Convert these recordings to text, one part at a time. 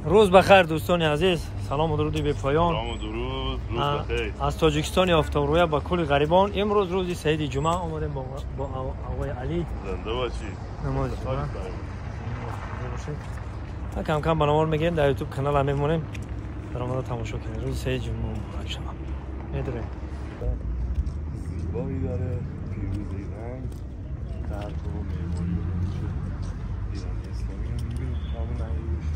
روز بخیر دوستان عزیز. سلام و درود به پایان. سلام و درود. روز بخیر. از تاجیکستان آفتابرویه با کل غریبان. امروز روز سعید جمعه آمدیم با آقای علی. زنده باشی. نماز جمعه. کم کم برنامه رو میگیریم در یوتیوب کانال هم میمونیم. برنامه تماشا کنید. روز سعید جمعه مبارک شما. میدونید زیبایی داره، پیروزی رنگ، درد و معماری ایران اسلامی هم میبینید همون نهیش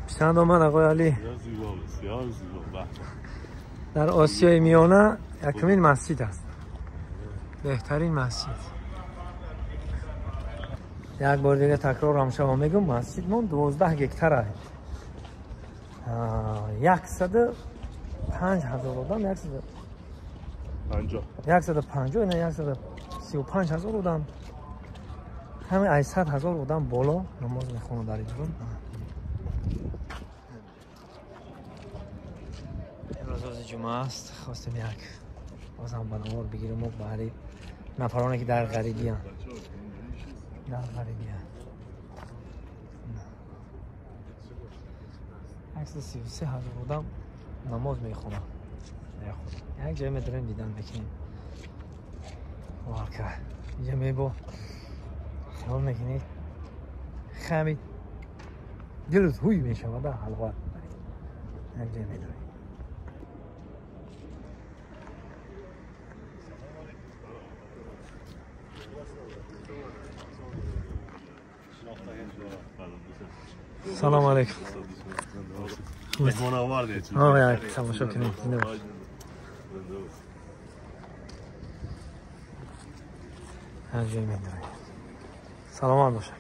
پیشنهاد آمد آقای علی. بسیار زیبا. در آسیای میانه یکمین مسجد است. بهترین مسجد. یک بار دیگه تکرار هم شما میگم مسجد من 12 گکتره. 105,000 آدم 150 نه 135,000 آدم همه 800,000 آدم بالا نماز میخونه در اینجا. امروز روز جمعه است. خواستم یک بازم برنامه بگیرم و برای نفرانی که در غریبی هم عکس 33,000 آدم نماز میخونه. یک جای میداریم دیدن بکنیم واقعا اینجا میبو خیال میکنید خمید دلت هوی میشود در حلقات یک جای میداریم. سلام علیکم. مهمان آوردید. آقای تماشا کنید. هر جایی میدونید. سلام باشه.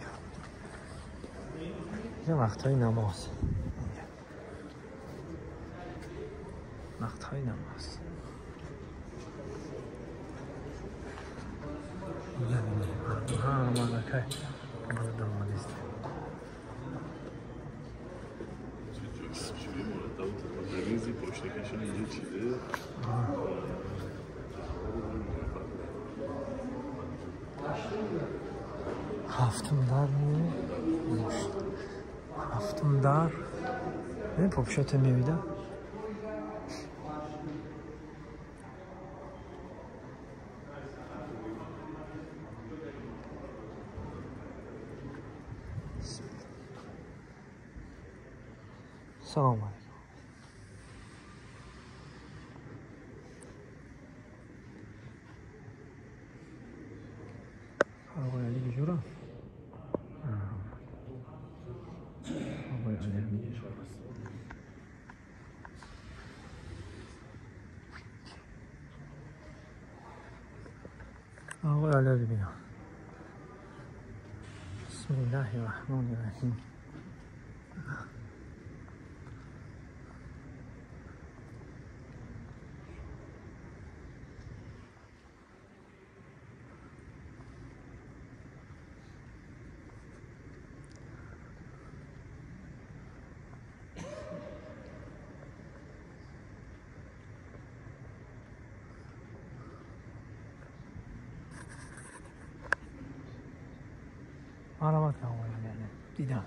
اینجا وقتهای نماز. وقتهای نماز. مالکه. دامادیست. ریزی پشت کشم یه چیزه هفتم در این پاپشات میویده سلام علیکم. آقای علی بجورا آقای علی بجورا آقای علی بجورا. بسم الله الرحمن الرحیم. مرحبا آقای علی دیدم.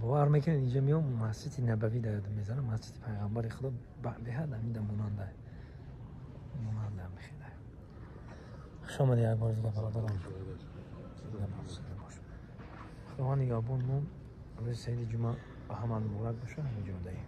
باور میکنید اینجا میام مسجد نبوی در یاد میزنم، مسجد پیغمبر خدا به حد همین مونانده میخیده. شما دیگه بار دیگه برادران خدا نیگهبان مون روز سید جمعه همه مبارک باشه. همینجا دهیم.